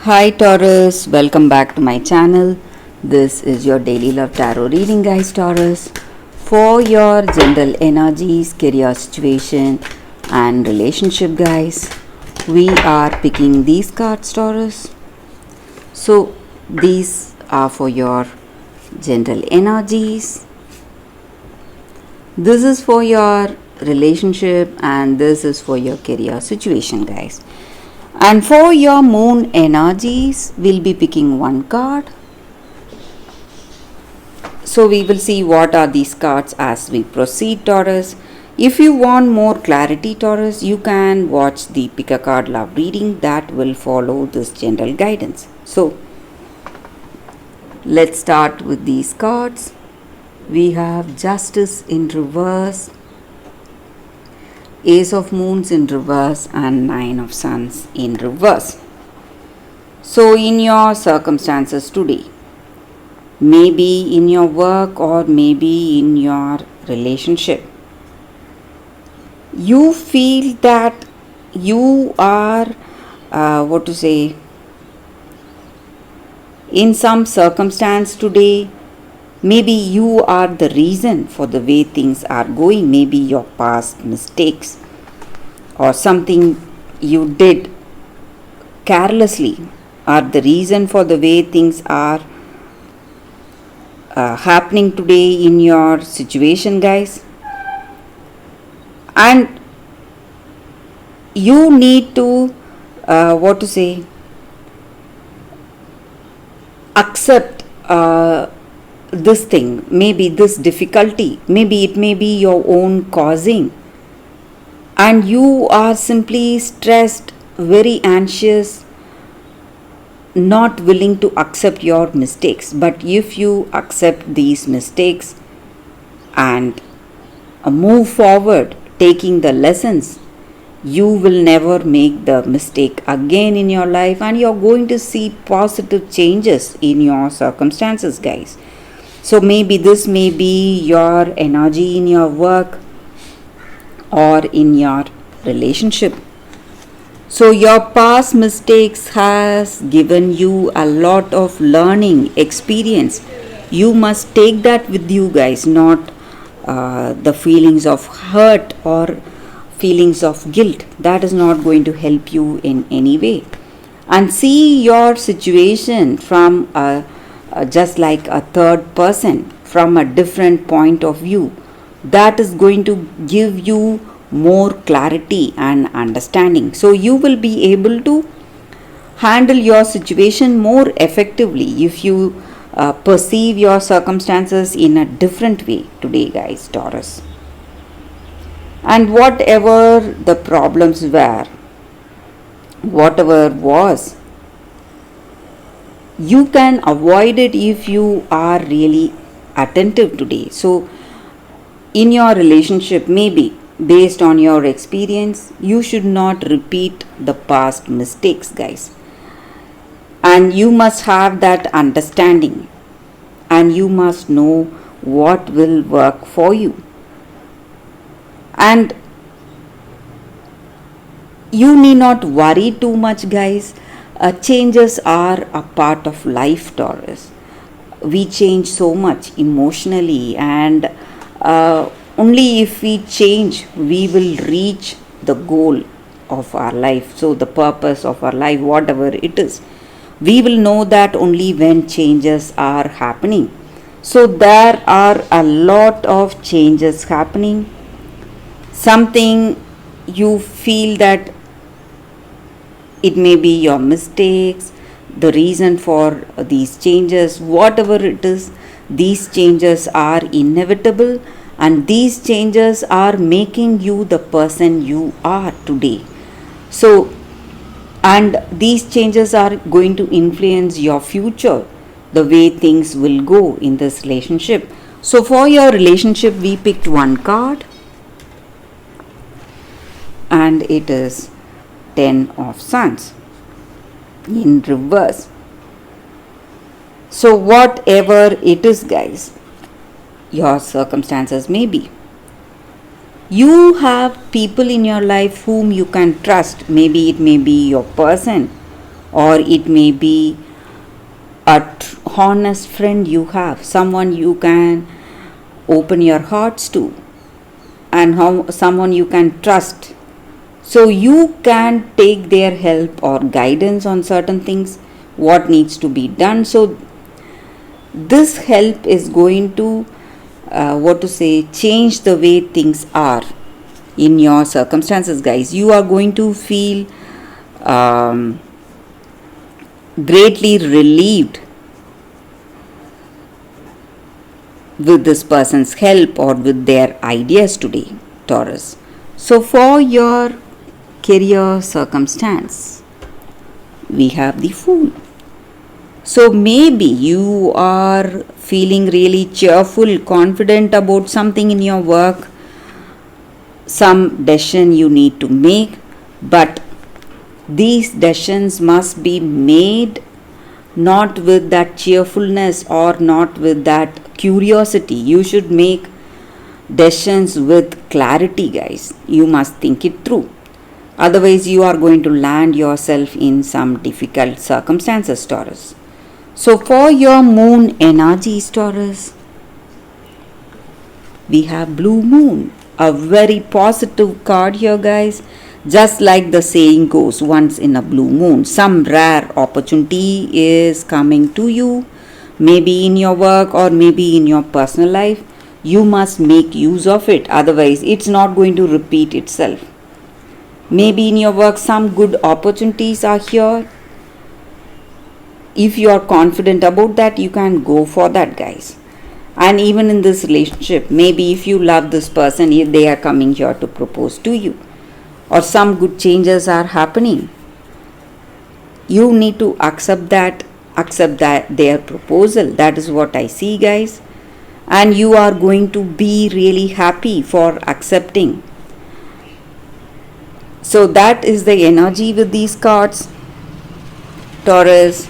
Hi Taurus, welcome back to my channel. This is your daily love tarot reading, guys. Taurus, for your general energies, career situation, and relationship, guys. We are picking these cards, Taurus. So, these are for your general energies. This is for your relationship, and this is for your career situation, guys. And for your moon energies, we'll be picking one card. So we will see what are these cards as we proceed, Taurus. If you want more clarity, Taurus, you can watch the pick a card love reading that will follow this general guidance. So let's start with these cards. We have Justice in reverse, Ace of Moons in reverse, and Nine of Suns in reverse. So in your circumstances today, maybe in your work or maybe in your relationship, you feel that you are in some circumstance today. Maybe you are the reason for the way things are going. Maybe your past mistakes or something you did carelessly are the reason for the way things are happening today in your situation, guys. And you need to accept this thing, maybe this difficulty, maybe it may be your own causing, and you are simply stressed, very anxious, not willing to accept your mistakes. But if you accept these mistakes and move forward, taking the lessons, you will never make the mistake again in your life, and you're going to see positive changes in your circumstances, guys. So maybe this may be your energy in your work or in your relationship. So your past mistakes has given you a lot of learning experience. You must take that with you, guys, not the feelings of hurt or feelings of guilt. That is not going to help you in any way. And see your situation from just like a third person, from a different point of view. That is going to give you more clarity and understanding. So you will be able to handle your situation more effectively if you perceive your circumstances in a different way today, guys, Taurus. And whatever the problems were, whatever was, you can avoid it if you are really attentive today. So in your relationship, maybe based on your experience, you should not repeat the past mistakes, guys. And you must have that understanding, and you must know what will work for you. And you need not worry too much, guys. Changes are a part of life, Taurus. We change so much emotionally, and only if we change, we will reach the goal of our life. So the purpose of our life, whatever it is, we will know that only when changes are happening. So there are a lot of changes happening. Something you feel that it may be your mistakes, the reason for these changes, whatever it is, these changes are inevitable, and these changes are making you the person you are today. So, and these changes are going to influence your future, the way things will go in this relationship. So for your relationship, we picked one card, and it is 10 of Suns in reverse. So whatever it is, guys, your circumstances may be, you have people in your life whom you can trust. Maybe it may be your person or it may be a honest friend you have, someone you can open your hearts to, and someone you can trust. So you can take their help or guidance on certain things, what needs to be done. So this help is going to change the way things are in your circumstances, guys. You are going to feel greatly relieved with this person's help or with their ideas today, Taurus. So for your career circumstance, we have the Fool. So maybe you are feeling really cheerful, confident about something in your work, some decision you need to make, but these decisions must be made not with that cheerfulness or not with that curiosity. You should make decisions with clarity, guys. You must think it through. Otherwise, you are going to land yourself in some difficult circumstances, Taurus. So for your moon energies, Taurus, we have Blue Moon, a very positive card here, guys. Just like the saying goes, once in a blue moon, some rare opportunity is coming to you, maybe in your work or maybe in your personal life. You must make use of it, otherwise it's not going to repeat itself. Maybe in your work some good opportunities are here. If you are confident about that, you can go for that, guys. And even in this relationship, maybe if you love this person, they are coming here to propose to you, or some good changes are happening. You need to accept that their proposal. That is what I see, guys. And you are going to be really happy for accepting. So that is the energy with these cards, Taurus.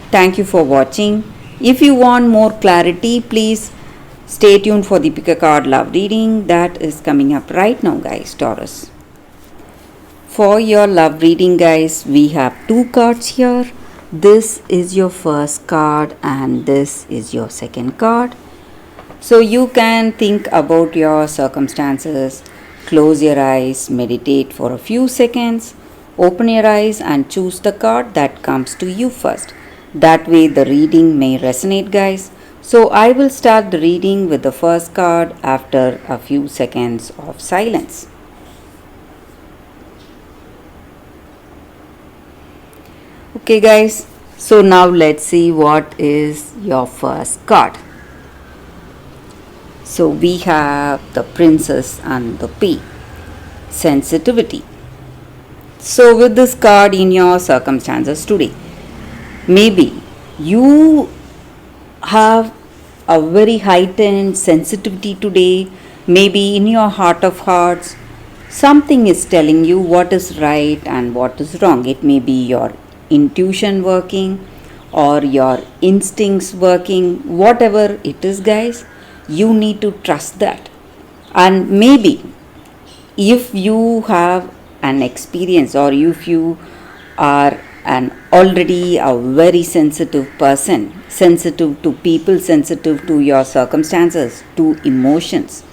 Thank you for watching. If you want more clarity, please stay tuned for the pick a card love reading that is coming up right now, guys, Taurus. For your love reading, guys, we have two cards here. This is your first card and this is your second card. So you can think about your circumstances, close your eyes, meditate for a few seconds, open your eyes and choose the card that comes to you first. That way the reading may resonate, guys. So I will start the reading with the first card after a few seconds of silence. Okay, guys, so now let's see what is your first card. So we have the Princess and the Pea, sensitivity. So with this card in your circumstances today, maybe you have a very heightened sensitivity today. Maybe in your heart of hearts, something is telling you what is right and what is wrong. It may be your intuition working or your instincts working, whatever it is, guys. You need to trust that. And maybe if you have an experience or if you are already a very sensitive person, sensitive to people, sensitive to your circumstances, to emotions,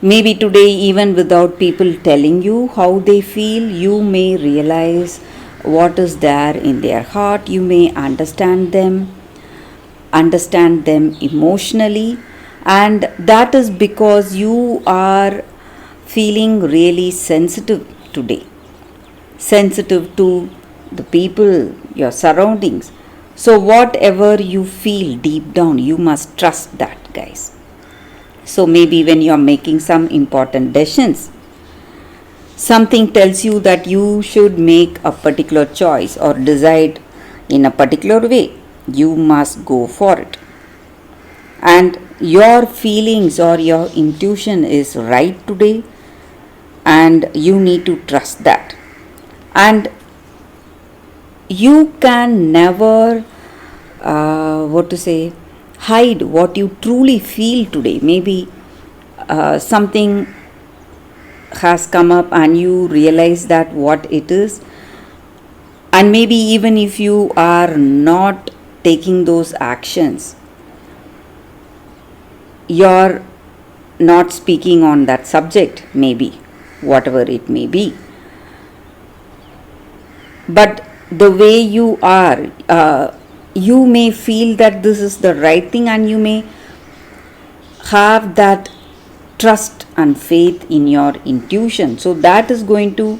maybe today, even without people telling you how they feel, you may realize what is there in their heart. You may understand them emotionally, and that is because you are feeling really sensitive today, sensitive to the people, your surroundings. So whatever you feel deep down, you must trust that, guys. So maybe when you are making some important decisions, something tells you that you should make a particular choice or decide in a particular way. You must go for it. And your feelings or your intuition is right today, and you need to trust that. And you can never hide what you truly feel today. Maybe something has come up and you realize that what it is, And maybe even if you are not taking those actions, you're not speaking on that subject, maybe, whatever it may be. But the way you are, you may feel that this is the right thing, and you may have that trust and faith in your intuition. So that is going to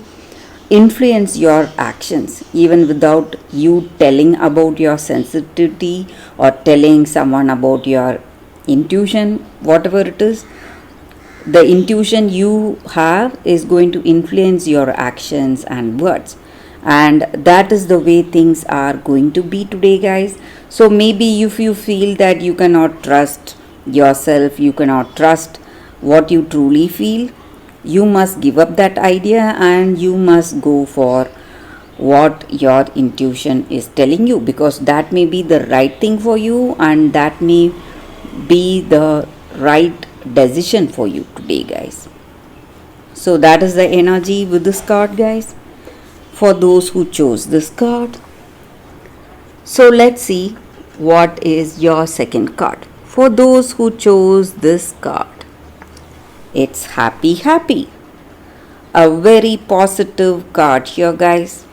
influence your actions even without you telling about your sensitivity or telling someone about your intuition, whatever it is. The intuition you have is going to influence your actions and words, and that is the way things are going to be today, guys. So maybe if you feel that you cannot trust yourself, you cannot trust what you truly feel, you must give up that idea and you must go for what your intuition is telling you, because that may be the right thing for you and that may be the right decision for you today, guys. So that is the energy with this card, guys, for those who chose this card. So let's see what is your second card. For those who chose this card, it's happy, happy. A very positive card here, guys.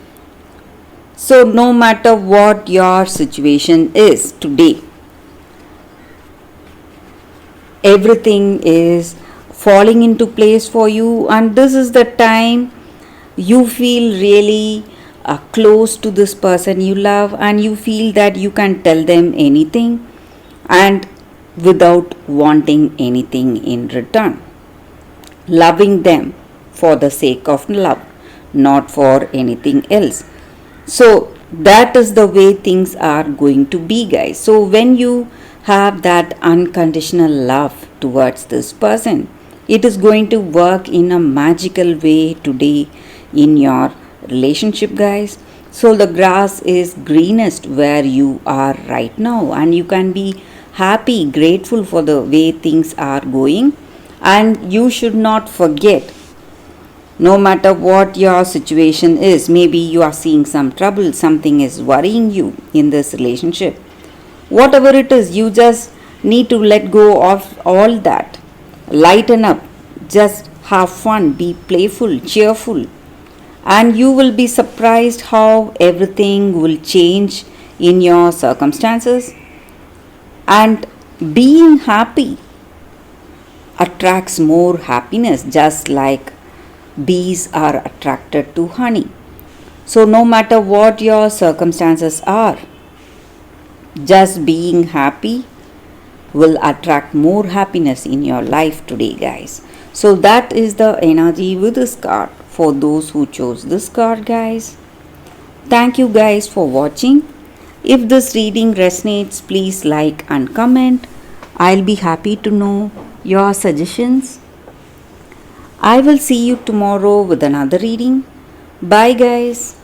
So no matter what your situation is today, everything is falling into place for you, and this is the time you feel really close to this person you love, and you feel that you can tell them anything and without wanting anything in return, loving them for the sake of love, not for anything else. So that is the way things are going to be, guys. So when you have that unconditional love towards this person, it is going to work in a magical way today in your relationship, guys. So the grass is greenest where you are right now, and you can be happy, grateful for the way things are going. And you should not forget, no matter what your situation is, maybe you are seeing some trouble, something is worrying you in this relationship, whatever it is, you just need to let go of all that. Lighten up, just have fun, be playful, cheerful, and you will be surprised how everything will change in your circumstances. And being happy attracts more happiness, just like bees are attracted to honey. So no matter what your circumstances are, just being happy will attract more happiness in your life today, guys. So that is the energy with this card for those who chose this card, guys. Thank you, guys, for watching. If this reading resonates, please like and comment. I'll be happy to know your suggestions. I will see you tomorrow with another reading. Bye, guys.